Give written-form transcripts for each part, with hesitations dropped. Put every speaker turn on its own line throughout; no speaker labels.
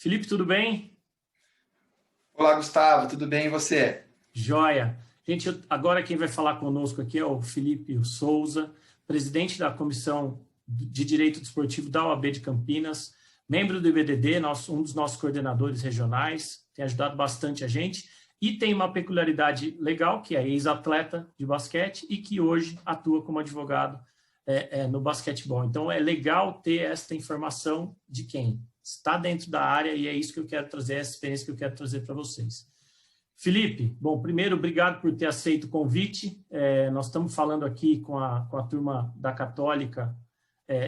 Felipe, tudo bem?
Olá, Gustavo, tudo bem e você?
Joia. Gente, agora quem vai falar conosco aqui é o Felipe Souza, presidente da Comissão de Direito Desportivo da OAB de Campinas, membro do IBDD, um dos nossos coordenadores regionais, tem ajudado bastante a gente, e tem uma peculiaridade legal, que é ex-atleta de basquete e que hoje atua como advogado no basquetebol. Então, é legal ter esta informação de quem está dentro da área e é isso que eu quero trazer, essa experiência que eu quero trazer para vocês. Felipe, bom, primeiro, obrigado por ter aceito o convite. Nós estamos falando aqui com a turma da Católica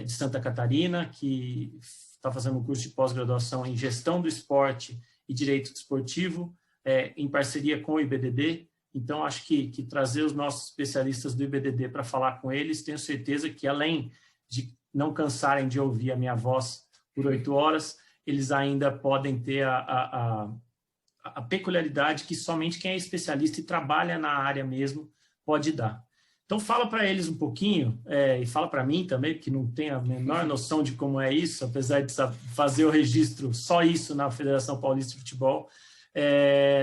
de Santa Catarina, que está fazendo um curso de pós-graduação em Gestão do Esporte e Direito Desportivo, em parceria com o IBDD. Então, acho que trazer os nossos especialistas do IBDD para falar com eles, tenho certeza que, além de não cansarem de ouvir a minha voz por 8 horas, eles ainda podem ter a peculiaridade que somente quem é especialista e trabalha na área mesmo pode dar. Então, fala para eles um pouquinho, e fala para mim também, porque não tenho a menor noção de como é isso, apesar de fazer o registro, só isso na Federação Paulista de Futebol.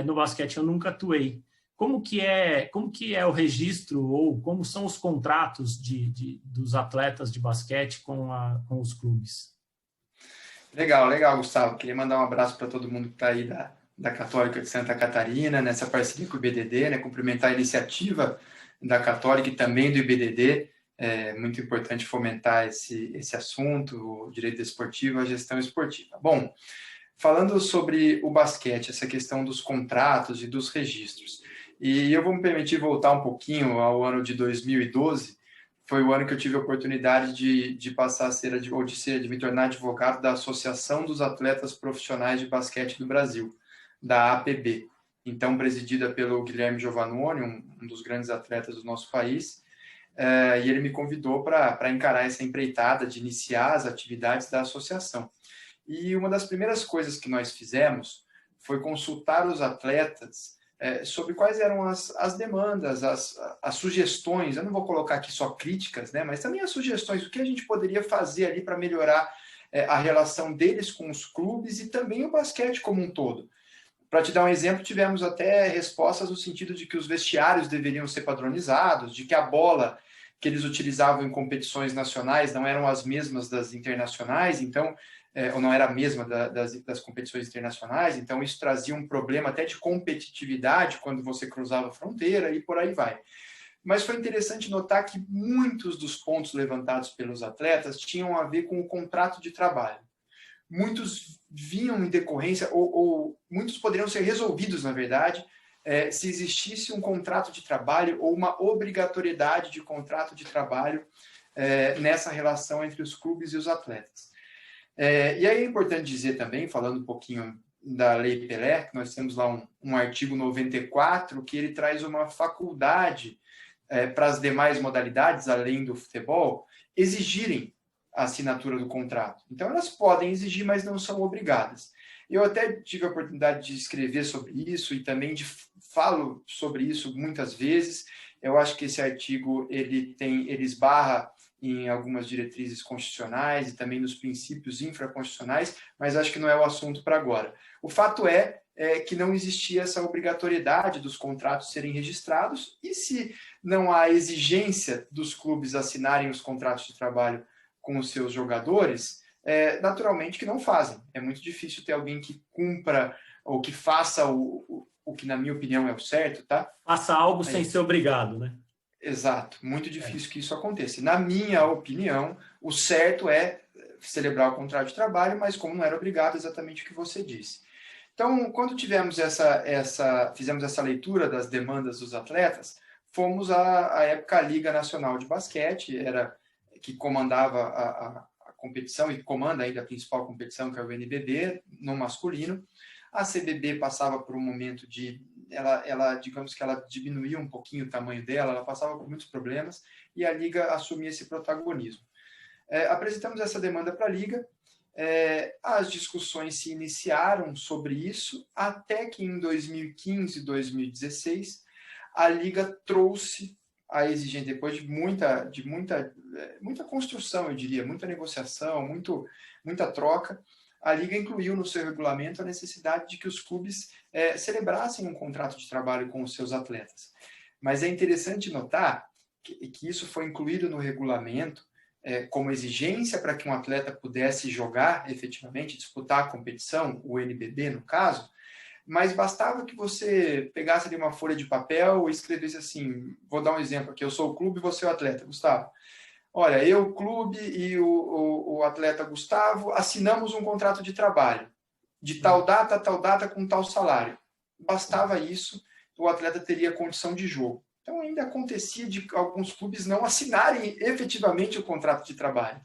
No basquete eu nunca atuei. Como que é o registro ou como são os contratos dos atletas de basquete com os clubes?
Legal, Gustavo. Queria mandar um abraço para todo mundo que está aí da Católica de Santa Catarina, nessa parceria com o IBDD, né? Cumprimentar a iniciativa da Católica e também do IBDD. É muito importante fomentar esse assunto, o direito esportivo, a gestão esportiva. Bom, falando sobre o basquete, essa questão dos contratos e dos registros, e eu vou me permitir voltar um pouquinho ao ano de 2012, foi o ano que eu tive a oportunidade de passar a ser, de me tornar advogado da Associação dos Atletas Profissionais de Basquete do Brasil, da APB, então presidida pelo Guilherme Giovannoni, um dos grandes atletas do nosso país, e ele me convidou para encarar essa empreitada de iniciar as atividades da associação. E uma das primeiras coisas que nós fizemos foi consultar os atletas sobre quais eram as demandas, as sugestões. Eu não vou colocar aqui só críticas, né, mas também as sugestões, o que a gente poderia fazer ali para melhorar a relação deles com os clubes e também o basquete como um todo. Para te dar um exemplo, tivemos até respostas no sentido de que os vestiários deveriam ser padronizados, de que a bola que eles utilizavam em competições nacionais não eram as mesmas das internacionais, então ou não era a mesma das competições internacionais, então isso trazia um problema até de competitividade quando você cruzava a fronteira e por aí vai. Mas foi interessante notar que muitos dos pontos levantados pelos atletas tinham a ver com o contrato de trabalho. Muitos vinham em decorrência, ou muitos poderiam ser resolvidos, na verdade, se existisse um contrato de trabalho ou uma obrigatoriedade de contrato de trabalho nessa relação entre os clubes e os atletas. E aí é importante dizer também, falando um pouquinho da Lei Pelé, que nós temos lá um artigo 94, que ele traz uma faculdade para as demais modalidades, além do futebol, exigirem a assinatura do contrato. Então, elas podem exigir, mas não são obrigadas. Eu até tive a oportunidade de escrever sobre isso e também falo sobre isso muitas vezes. Eu acho que esse artigo ele esbarra em algumas diretrizes constitucionais e também nos princípios infraconstitucionais, mas acho que não é o assunto para agora. O fato é que não existia essa obrigatoriedade dos contratos serem registrados, e se não há exigência dos clubes assinarem os contratos de trabalho com os seus jogadores, naturalmente que não fazem. É muito difícil ter alguém que cumpra ou que faça o que, na minha opinião, é o certo, tá?
Faça algo sem ser obrigado, né?
Exato, muito difícil que isso aconteça. Na minha opinião, o certo é celebrar o contrato de trabalho, mas como não era obrigado, exatamente o que você disse. Então, quando tivemos fizemos essa leitura das demandas dos atletas, fomos à época Liga Nacional de Basquete, que comandava a competição e comanda ainda a principal competição, que é o NBB, no masculino. A CBB passava por um momento digamos que ela diminuía um pouquinho o tamanho dela, ela passava por muitos problemas e a Liga assumia esse protagonismo. Apresentamos essa demanda para a Liga, as discussões se iniciaram sobre isso, até que em 2015, 2016, a Liga trouxe a exigência, depois de muita construção, eu diria, muita negociação, muita troca, a Liga incluiu no seu regulamento a necessidade de que os clubes celebrassem um contrato de trabalho com os seus atletas. Mas é interessante notar que isso foi incluído no regulamento como exigência para que um atleta pudesse jogar efetivamente, disputar a competição, o NBB no caso, mas bastava que você pegasse ali uma folha de papel e escrevesse assim, vou dar um exemplo aqui, eu sou o clube e você é o atleta, Gustavo. Olha, eu, o clube e o atleta Gustavo assinamos um contrato de trabalho de tal data, com tal salário. Bastava isso, o atleta teria condição de jogo. Então, ainda acontecia de alguns clubes não assinarem efetivamente o contrato de trabalho.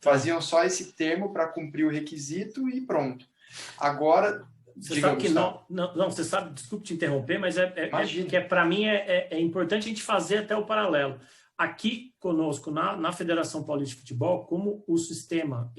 Faziam só esse termo para cumprir o requisito e pronto. Agora,
você sabe que não, você sabe, desculpe te interromper, mas para mim é importante a gente fazer até o paralelo. Aqui conosco, na Federação Paulista de Futebol, como o sistema,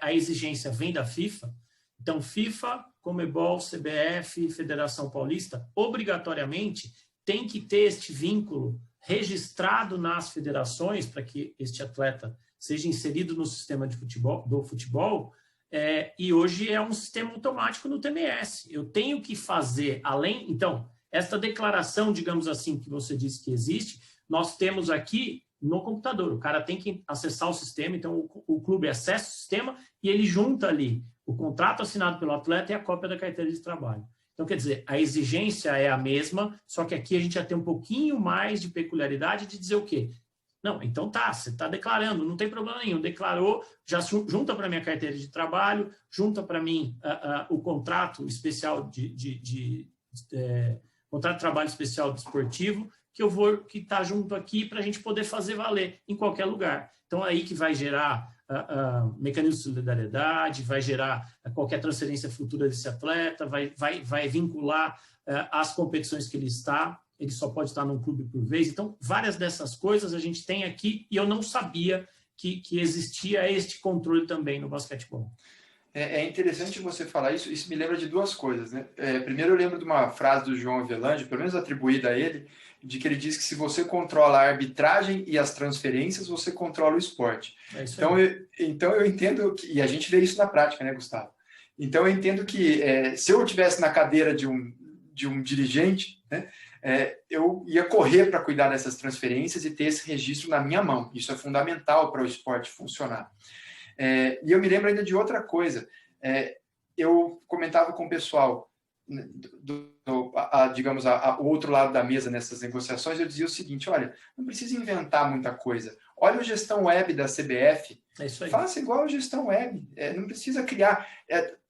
a exigência vem da FIFA, então FIFA, Conmebol, CBF, Federação Paulista, obrigatoriamente tem que ter este vínculo registrado nas federações para que este atleta seja inserido no sistema de futebol, e hoje é um sistema automático no TMS. Eu tenho que fazer, além... Então, esta declaração, digamos assim, que você disse que existe, nós temos aqui no computador. O cara tem que acessar o sistema, então o clube acessa o sistema e ele junta ali o contrato assinado pelo atleta e a cópia da carteira de trabalho. Então, quer dizer, a exigência é a mesma, só que aqui a gente já tem um pouquinho mais de peculiaridade de dizer o quê? Não, então tá, você está declarando, não tem problema nenhum. Declarou, já junta para mim a carteira de trabalho, junta para mim o contrato especial contrato de trabalho especial desportivo, que está junto aqui para a gente poder fazer valer em qualquer lugar. Então, aí que vai gerar mecanismo de solidariedade, vai gerar qualquer transferência futura desse atleta, vai vincular as competições que ele está, ele só pode estar num clube por vez. Então, várias dessas coisas a gente tem aqui e eu não sabia que existia este controle também no basquetebol.
É interessante você falar isso, isso me lembra de duas coisas, né? Primeiro eu lembro de uma frase do João Avelange, pelo menos atribuída a ele, de que ele diz que se você controla a arbitragem e as transferências, você controla o esporte. Então eu entendo, e a gente vê isso na prática, né, Gustavo? Então eu entendo que se eu estivesse na cadeira de um dirigente, né, eu ia correr para cuidar dessas transferências e ter esse registro na minha mão. Isso é fundamental para o esporte funcionar. E eu me lembro ainda de outra coisa. Eu comentava com o pessoal, digamos, o outro lado da mesa nessas negociações, eu dizia o seguinte, olha, não precisa inventar muita coisa. Olha a gestão web da CBF, faça igual a gestão web, não precisa criar...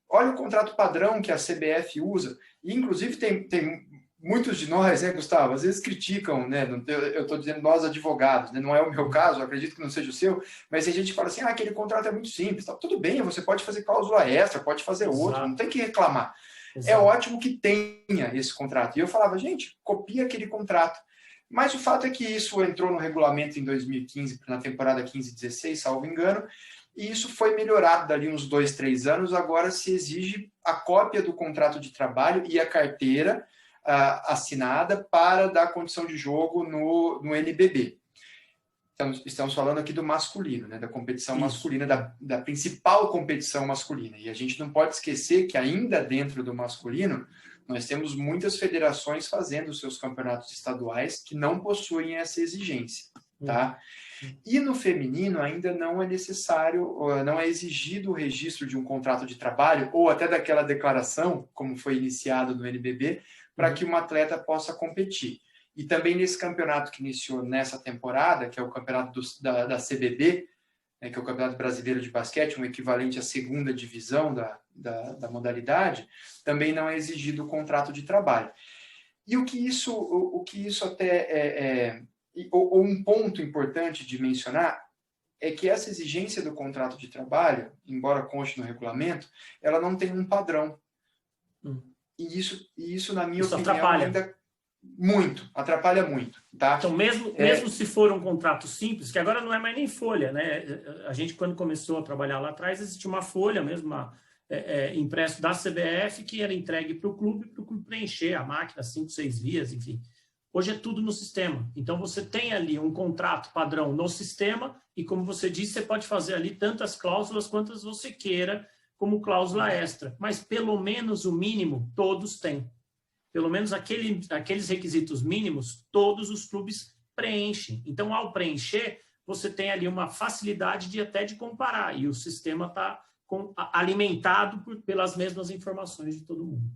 olha o contrato padrão que a CBF usa, e inclusive tem muitos de nós, né, Gustavo, às vezes criticam, né, eu estou dizendo nós advogados, né, não é o meu caso, eu acredito que não seja o seu, mas tem gente que fala assim, aquele contrato é muito simples, tá, tudo bem, você pode fazer cláusula extra, pode fazer outro, não tem que reclamar. Exato. É ótimo que tenha esse contrato. E eu falava, gente, copia aquele contrato. Mas o fato é que isso entrou no regulamento em 2015, na temporada 15-16, salvo engano, e isso foi melhorado dali uns 2, 3 anos, agora se exige a cópia do contrato de trabalho e a carteira assinada para dar condição de jogo no NBB. Estamos falando aqui do masculino, né, da competição masculina, da principal competição masculina. E a gente não pode esquecer que ainda dentro do masculino, nós temos muitas federações fazendo seus campeonatos estaduais que não possuem essa exigência. Tá? E no feminino ainda não é necessário, não é exigido o registro de um contrato de trabalho ou até daquela declaração, como foi iniciado no NBB, para que uma atleta possa competir. E também nesse campeonato que iniciou nessa temporada, que é o campeonato da CBB, né, que é o Campeonato Brasileiro de Basquete, um equivalente à segunda divisão da modalidade, também não é exigido o contrato de trabalho. E o que isso até ou um ponto importante de mencionar é que essa exigência do contrato de trabalho, embora conste no regulamento, ela não tem um padrão. E isso, na minha opinião,
atrapalha.
Ainda atrapalha muito. Tá?
Então, mesmo se for um contrato simples, que agora não é mais nem folha, né? A gente, quando começou a trabalhar lá atrás, existia uma folha mesmo, impresso da CBF, que era entregue para o clube preencher a máquina, 5, 6 vias, enfim. Hoje é tudo no sistema. Então, você tem ali um contrato padrão no sistema e, como você disse, você pode fazer ali tantas cláusulas quantas você queira como cláusula extra, mas pelo menos o mínimo todos têm. Pelo menos aqueles requisitos mínimos, todos os clubes preenchem. Então, ao preencher, você tem ali uma facilidade até de comparar, e o sistema está alimentado pelas mesmas informações de todo mundo.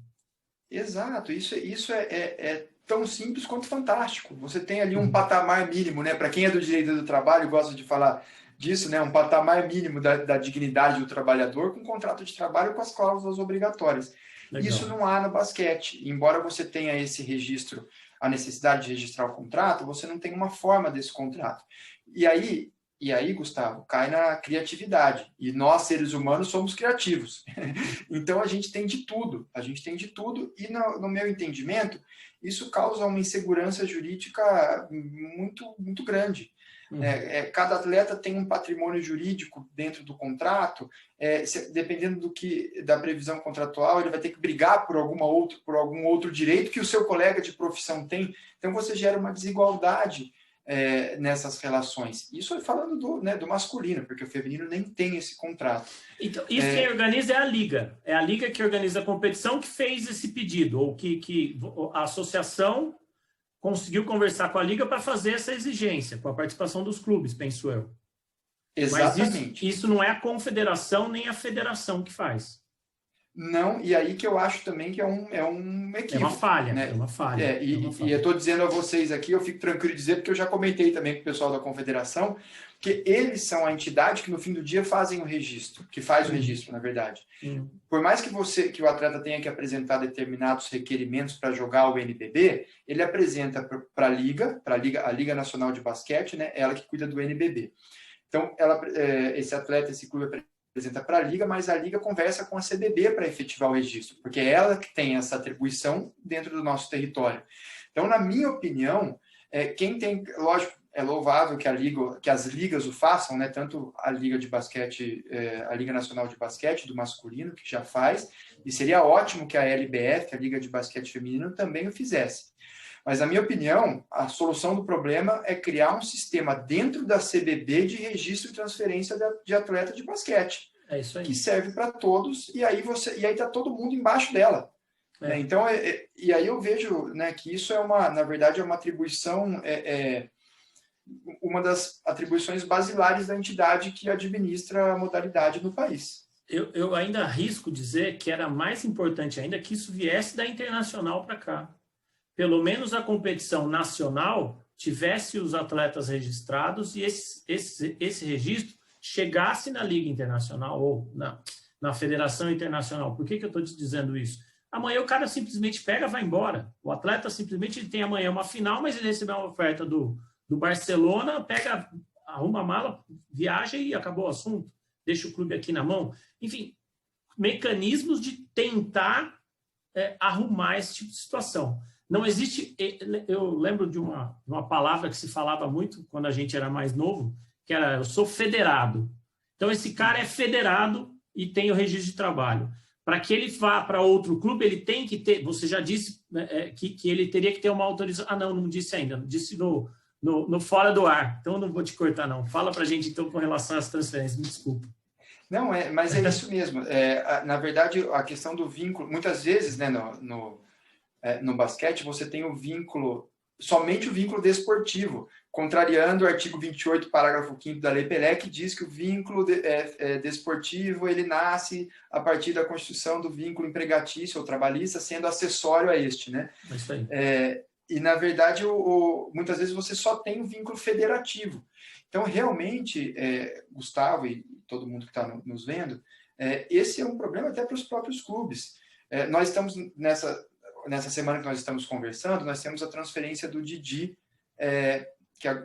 Exato, isso é tão simples quanto fantástico. Você tem ali um patamar mínimo, né? Para quem é do direito do trabalho, gosta de falar disso, né? Um patamar mínimo da dignidade do trabalhador com contrato de trabalho com as cláusulas obrigatórias. Legal. Isso não há no basquete. Embora você tenha esse registro, a necessidade de registrar o contrato, você não tem uma forma desse contrato. E aí, Gustavo, cai na criatividade. E nós, seres humanos, somos criativos. Então, a gente tem de tudo. E, no meu entendimento, isso causa uma insegurança jurídica muito, muito grande. Cada atleta tem um patrimônio jurídico dentro do contrato. Dependendo da previsão contratual, ele vai ter que brigar por algum outro direito que o seu colega de profissão tem. Então, você gera uma desigualdade nessas relações. Isso falando do masculino, porque o feminino nem tem esse contrato.
Então, isso quem organiza é a Liga. É a Liga que organiza a competição que fez esse pedido, ou que a associação conseguiu conversar com a Liga para fazer essa exigência, com a participação dos clubes, penso eu.
Exatamente.
Mas isso não é a confederação nem a federação que faz.
Não, e aí que eu acho também que é um equívoco.
É uma falha, né?
E eu estou dizendo a vocês aqui, eu fico tranquilo de dizer, porque eu já comentei também com o pessoal da confederação, que eles são a entidade que no fim do dia fazem o registro, que faz o registro, na verdade. Por mais que o atleta tenha que apresentar determinados requerimentos para jogar o NBB, ele apresenta para a Liga Nacional de Basquete, né? Ela que cuida do NBB. Então, esse atleta, esse clube apresenta para a Liga, mas a Liga conversa com a CBB para efetivar o registro, porque é ela que tem essa atribuição dentro do nosso território. Então, na minha opinião, quem tem, lógico, é louvável que as ligas o façam, né? Tanto a Liga de Basquete, a Liga Nacional de Basquete do masculino, que já faz, e seria ótimo que a LBF, que a Liga de Basquete Feminino, também o fizesse. Mas, na minha opinião, a solução do problema é criar um sistema dentro da CBB de registro e transferência de atleta de basquete.
É isso aí.
Que serve para todos, e aí está todo mundo embaixo dela. Né? Então, e aí eu vejo, né, que isso na verdade, é uma atribuição, uma das atribuições basilares da entidade que administra a modalidade no país.
Eu ainda arrisco dizer que era mais importante ainda que isso viesse da internacional para cá. Pelo menos a competição nacional tivesse os atletas registrados e esse registro chegasse na Liga Internacional ou na Federação Internacional. Por que eu estou te dizendo isso? Amanhã o cara simplesmente pega e vai embora. O atleta simplesmente tem amanhã uma final, mas ele recebeu uma oferta do Barcelona, arruma a mala, viaja e acabou o assunto. Deixa o clube aqui na mão. Enfim, mecanismos de tentar arrumar esse tipo de situação. Não existe... Eu lembro de uma palavra que se falava muito quando a gente era mais novo, que era, eu sou federado. Então, esse cara é federado e tem o registro de trabalho. Para que ele vá para outro clube, ele tem que ter... Você já disse, né, que ele teria que ter uma autorização... não disse ainda. Disse no fora do ar. Então, eu não vou te cortar, não. Fala para a gente, então, com relação às transferências. Me desculpa.
Não, mas é isso mesmo. Na verdade, a questão do vínculo... Muitas vezes, né, no basquete, você tem o vínculo... Somente o vínculo desportivo, contrariando o artigo 28, parágrafo 5º da Lei Pelé, que diz que o vínculo desportivo ele nasce a partir da constituição do vínculo empregatício ou trabalhista, sendo acessório a este, né?
É isso aí.
E, na verdade, muitas vezes você só tem o vínculo federativo. Então, realmente, Gustavo e todo mundo que está nos vendo, esse é um problema até para os próprios clubes. Nós estamos nessa semana que nós estamos conversando, nós temos a transferência do Didi,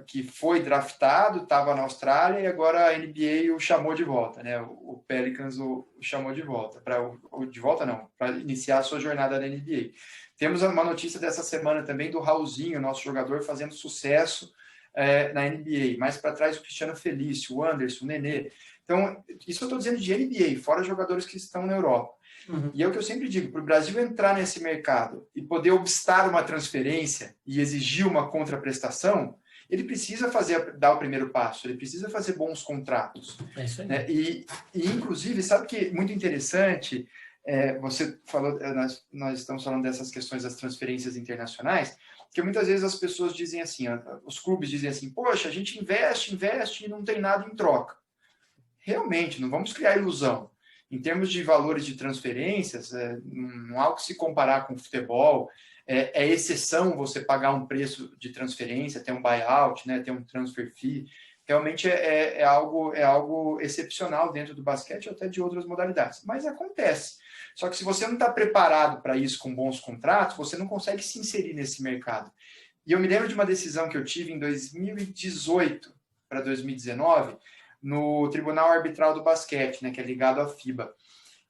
que foi draftado, estava na Austrália e agora a NBA o chamou de volta, né? O Pelicans o chamou de volta, para iniciar a sua jornada na NBA. Temos uma notícia dessa semana também do Raulzinho, nosso jogador, fazendo sucesso na NBA. Mais para trás o Cristiano Felício, o Anderson, o Nenê. Então, isso eu estou dizendo de NBA, fora jogadores que estão na Europa. Uhum. E é o que eu sempre digo, para o Brasil entrar nesse mercado e poder obstar uma transferência e exigir uma contraprestação, ele precisa dar o primeiro passo, ele precisa fazer bons contratos.
É isso aí.
Né? E, inclusive, sabe que muito interessante, você falou, nós estamos falando dessas questões das transferências internacionais, que muitas vezes as pessoas dizem assim, os clubes dizem assim, poxa, a gente investe e não tem nada em troca. Realmente, não vamos criar ilusão. Em termos de valores de transferências, não há o que se comparar com o futebol. É exceção você pagar um preço de transferência, ter um buyout, né, ter um transfer fee. Realmente é algo excepcional dentro do basquete ou até de outras modalidades. Mas acontece. Só que se você não está preparado para isso com bons contratos, você não consegue se inserir nesse mercado. E eu me lembro de uma decisão que eu tive em 2018 para 2019, no Tribunal Arbitral do Basquete, né, que é ligado à FIBA.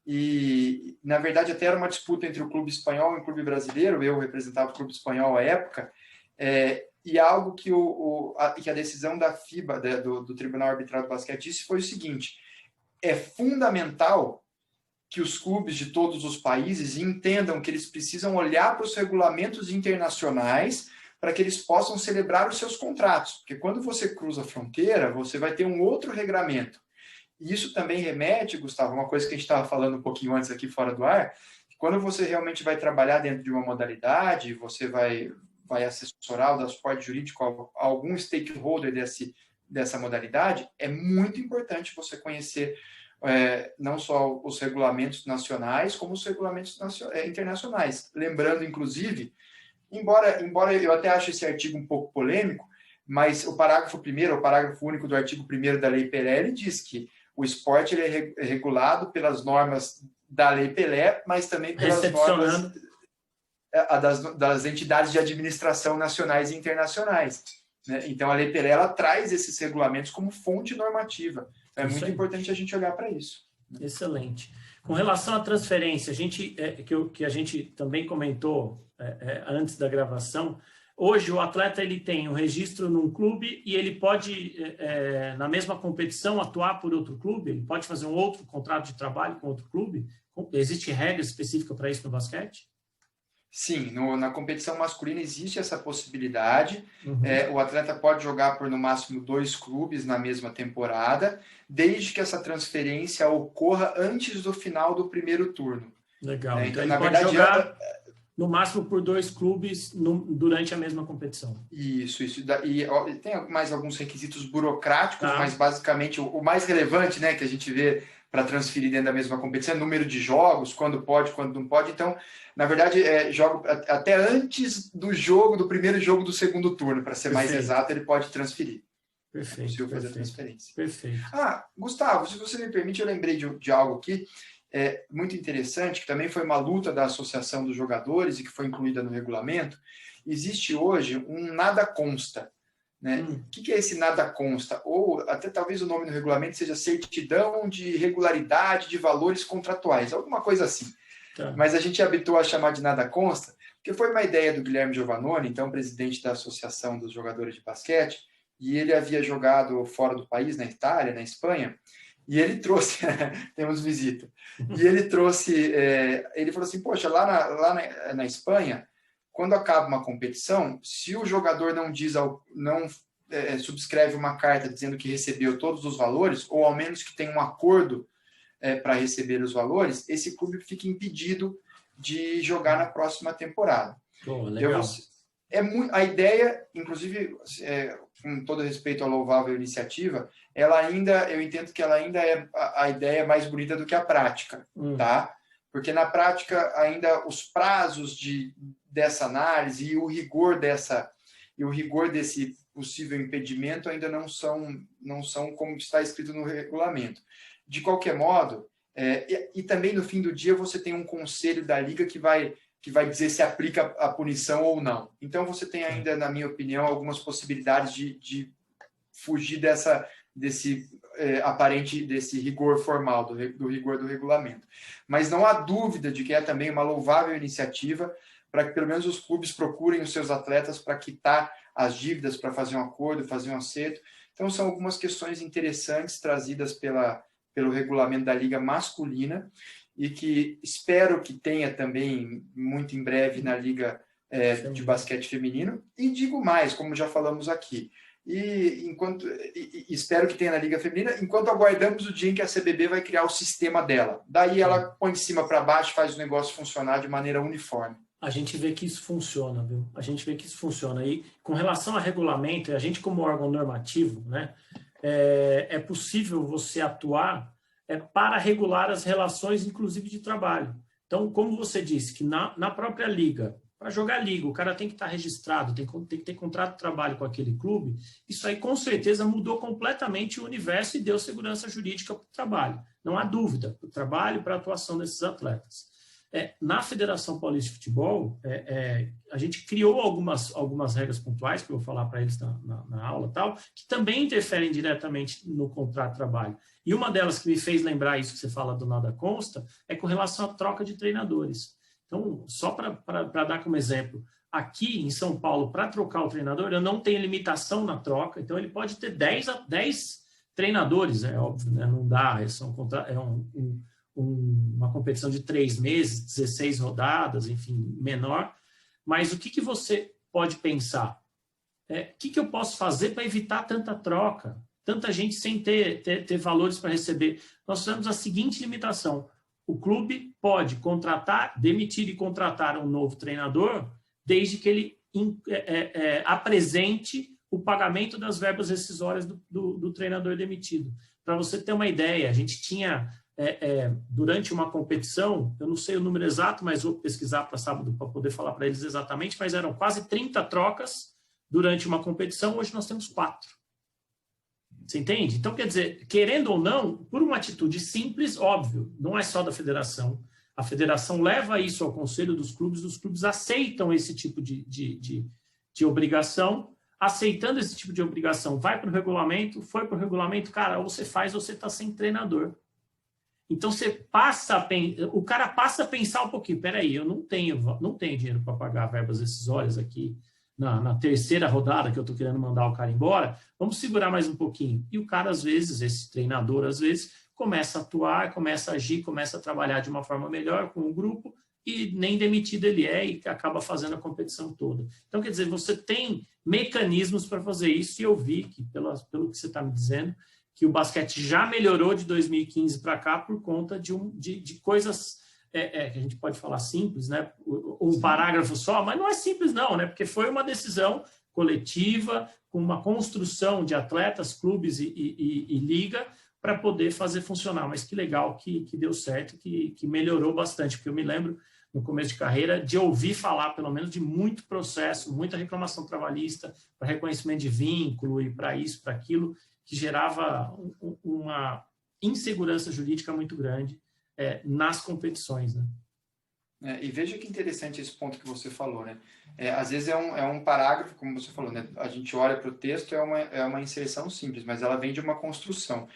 E, na verdade, até era uma disputa entre o clube espanhol e o clube brasileiro, eu representava o clube espanhol à época, e algo que, que a decisão da FIBA, do Tribunal Arbitral do Basquete, disse foi o seguinte: é fundamental que os clubes de todos os países entendam que eles precisam olhar para os regulamentos internacionais para que eles possam celebrar os seus contratos. Porque quando você cruza a fronteira, você vai ter um outro regramento. E isso também remete, Gustavo, uma coisa que a gente estava falando um pouquinho antes aqui fora do ar, que quando você realmente vai trabalhar dentro de uma modalidade, você vai assessorar o dar suporte jurídico a algum stakeholder dessa modalidade, é muito importante você conhecer não só os regulamentos nacionais, como os regulamentos internacionais. Lembrando, inclusive, embora eu até ache esse artigo um pouco polêmico, mas o parágrafo único do artigo 1º da Lei Pelé, ele diz que o esporte ele é regulado pelas normas da Lei Pelé, mas também pelas normas das entidades de administração nacionais e internacionais. Né? Então, a Lei Pelé ela traz esses regulamentos como fonte normativa. Então, é muito importante a gente olhar para isso.
Excelente. Com relação à transferência, que a gente também comentou antes da gravação, hoje o atleta ele tem um registro num clube e ele pode, na mesma competição, atuar por outro clube? Ele pode fazer um outro contrato de trabalho com outro clube? Existe regra específica para isso no basquete?
Sim, na competição masculina existe essa possibilidade.
Uhum.
O atleta pode jogar por no máximo 2 clubes na mesma temporada, desde que essa transferência ocorra antes do final do primeiro turno.
Legal. Então ele
na
pode
verdade,
jogar no máximo por 2 clubes durante a mesma competição.
Isso. E tem mais alguns requisitos burocráticos, mas basicamente o mais relevante, né, que a gente vê para transferir dentro da mesma competição é número de jogos, quando pode, quando não pode. Então, na verdade, jogo até antes do primeiro jogo do segundo turno, para ser mais exato, ele pode transferir.
Perfeito.
É possível fazer a transferência.
Perfeito.
Gustavo, se você me permite, eu lembrei de algo aqui muito interessante, que também foi uma luta da Associação dos Jogadores e que foi incluída no regulamento. Existe hoje um nada consta. Né? O que é esse nada consta? Ou até talvez o nome no regulamento seja certidão de regularidade de valores contratuais, alguma coisa assim. Tá. Mas a gente habituou a chamar de nada consta, porque foi uma ideia do Guilherme Giovannoni, então presidente da Associação dos Jogadores de Basquete, e ele havia jogado fora do país, na Itália, na Espanha, e ele trouxe, temos visita, e ele trouxe, ele falou assim, poxa, lá na Espanha, quando acaba uma competição, se o jogador não subscreve uma carta dizendo que recebeu todos os valores, ou ao menos que tem um acordo para receber os valores, esse clube fica impedido de jogar na próxima temporada.
Legal.
A ideia, inclusive, com todo respeito à louvável iniciativa, eu entendo que ela ainda é a ideia mais bonita do que a prática, tá? Porque na prática ainda os prazos dessa análise e o rigor desse possível impedimento ainda não são como está escrito no regulamento. De qualquer modo, e também no fim do dia você tem um conselho da liga que vai dizer se aplica a punição ou não. Então você tem ainda, na minha opinião, algumas possibilidades de fugir desse rigor formal, do rigor do regulamento. Mas não há dúvida de que é também uma louvável iniciativa para que pelo menos os clubes procurem os seus atletas para quitar as dívidas, para fazer um acordo, fazer um acerto. Então são algumas questões interessantes trazidas pelo regulamento da Liga Masculina e que espero que tenha também muito em breve na Liga de Basquete Feminino. E digo mais, como já falamos aqui, e espero que tenha na Liga Feminina, enquanto aguardamos o dia em que a CBB vai criar o sistema dela. Daí ela põe de cima para baixo e faz o negócio funcionar de maneira uniforme.
A gente vê que isso funciona, viu? A gente vê que isso funciona. E com relação a regulamento, a gente como órgão normativo, né, é possível você atuar para regular as relações, inclusive de trabalho. Então, como você disse, que na própria liga, para jogar liga, o cara tem que estar registrado, tem que ter contrato de trabalho com aquele clube, isso aí com certeza mudou completamente o universo e deu segurança jurídica para o trabalho. Não há dúvida, para o trabalho e para a atuação desses atletas. Na Federação Paulista de Futebol, a gente criou algumas regras pontuais, que eu vou falar para eles na aula, tal, que também interferem diretamente no contrato de trabalho. E uma delas que me fez lembrar isso que você fala do nada consta, é com relação à troca de treinadores. Então, só para dar como exemplo, aqui em São Paulo, para trocar o treinador, eu não tenho limitação na troca, então ele pode ter 10 treinadores, é óbvio, né? Não dá, uma competição de 3 meses, 16 rodadas, enfim, menor. Mas o que você pode pensar? O que eu posso fazer para evitar tanta troca? Tanta gente sem ter valores para receber. Nós temos a seguinte limitação. O clube pode contratar, demitir e contratar um novo treinador desde que ele apresente o pagamento das verbas rescisórias do treinador demitido. Para você ter uma ideia, a gente tinha... durante uma competição, eu não sei o número exato, mas vou pesquisar para sábado para poder falar para eles exatamente, mas eram quase 30 trocas durante uma competição, hoje nós temos 4. Você entende? Então, quer dizer, querendo ou não, por uma atitude simples, óbvio, não é só da federação, a federação leva isso ao conselho dos clubes, os clubes aceitam esse tipo de obrigação, aceitando esse tipo de obrigação, vai para o regulamento, foi para o regulamento, cara, ou você faz ou você está sem treinador. Então, o cara passa a pensar um pouquinho, peraí, eu não tenho dinheiro para pagar verbas rescisórias aqui na terceira rodada que eu estou querendo mandar o cara embora, vamos segurar mais um pouquinho. E o cara, às vezes, esse treinador, às vezes, começa a atuar, começa a agir, começa a trabalhar de uma forma melhor com o grupo e nem demitido ele e acaba fazendo a competição toda. Então, quer dizer, você tem mecanismos para fazer isso e eu vi que, pelo que você está me dizendo, que o basquete já melhorou de 2015 para cá por conta de coisas que a gente pode falar simples, né? Um parágrafo só, mas não é simples não, né? Porque foi uma decisão coletiva, com uma construção de atletas, clubes e liga para poder fazer funcionar. Mas que legal que deu certo, que melhorou bastante, porque eu me lembro, no começo de carreira, de ouvir falar, pelo menos, de muito processo, muita reclamação trabalhista, para reconhecimento de vínculo e para isso, para aquilo, que gerava uma insegurança jurídica muito grande nas competições, né?
E veja que interessante esse ponto que você falou, né? Às vezes é um parágrafo, como você falou, né? A gente olha para o texto, é uma inserção simples, mas ela vem de uma construção.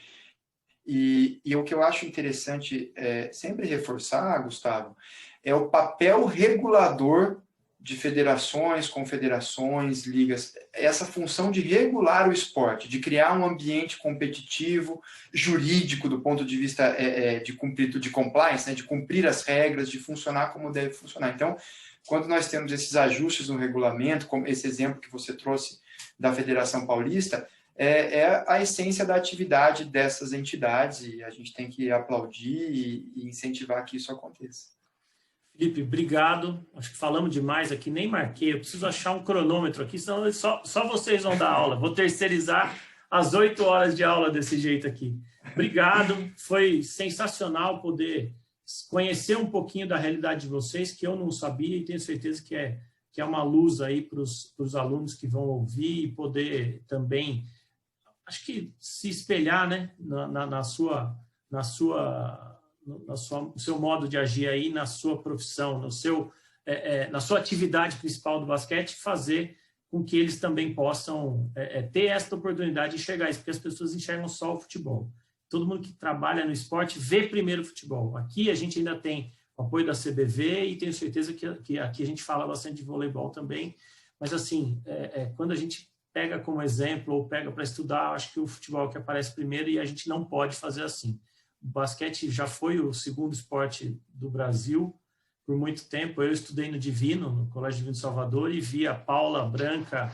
E o que eu acho interessante sempre reforçar, Gustavo, é o papel regulador de federações, confederações, ligas, essa função de regular o esporte, de criar um ambiente competitivo, jurídico, do ponto de vista de compliance, né, de cumprir as regras, de funcionar como deve funcionar. Então, quando nós temos esses ajustes no regulamento, como esse exemplo que você trouxe da Federação Paulista, é a essência da atividade dessas entidades e a gente tem que aplaudir e incentivar que isso aconteça.
Felipe, obrigado. Acho que falamos demais aqui, nem marquei. Eu preciso achar um cronômetro aqui, senão só vocês vão dar aula. Vou terceirizar as 8 horas de aula desse jeito aqui. Obrigado. Foi sensacional poder conhecer um pouquinho da realidade de vocês, que eu não sabia e tenho certeza que é uma luz aí para os alunos que vão ouvir e poder também, acho que se espelhar, né, no seu modo de agir aí, na sua profissão, na sua atividade principal do basquete, fazer com que eles também possam ter esta oportunidade de enxergar isso, porque as pessoas enxergam só o futebol. Todo mundo que trabalha no esporte vê primeiro o futebol. Aqui a gente ainda tem o apoio da CBV e tenho certeza que aqui a gente fala bastante de voleibol também, mas assim, quando a gente pega como exemplo ou pega para estudar, acho que o futebol é que aparece primeiro e a gente não pode fazer assim. O basquete já foi o segundo esporte do Brasil por muito tempo. Eu estudei no Divino, no Colégio Divino de Salvador, e vi a Paula Branca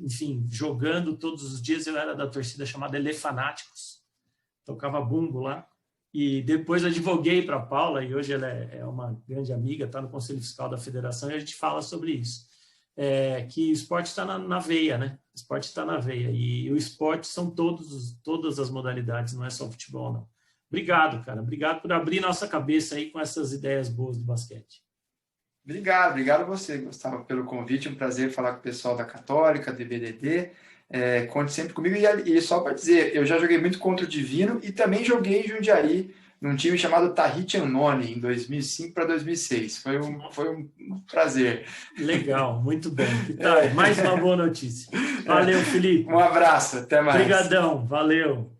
enfim, jogando todos os dias. Eu era da torcida chamada Elefanáticos, tocava bumbo lá. E depois advoguei para a Paula, e hoje ela é uma grande amiga, está no Conselho Fiscal da Federação, e a gente fala sobre isso. Que o esporte está na veia, né? O esporte está na veia. E o esporte são todas as modalidades, não é só o futebol, não. Obrigado, cara. Obrigado por abrir nossa cabeça aí com essas ideias boas do basquete.
Obrigado a você, Gustavo, pelo convite. Um prazer falar com o pessoal da Católica, do IBDD. Conte sempre comigo. E só para dizer, eu já joguei muito contra o Divino e também joguei em Jundiaí, num time chamado Tahiti Noni, em 2005 para 2006. Foi um prazer.
Legal, muito bom. Mais uma boa notícia. Valeu, Felipe.
Um abraço, até mais.
Obrigadão, valeu.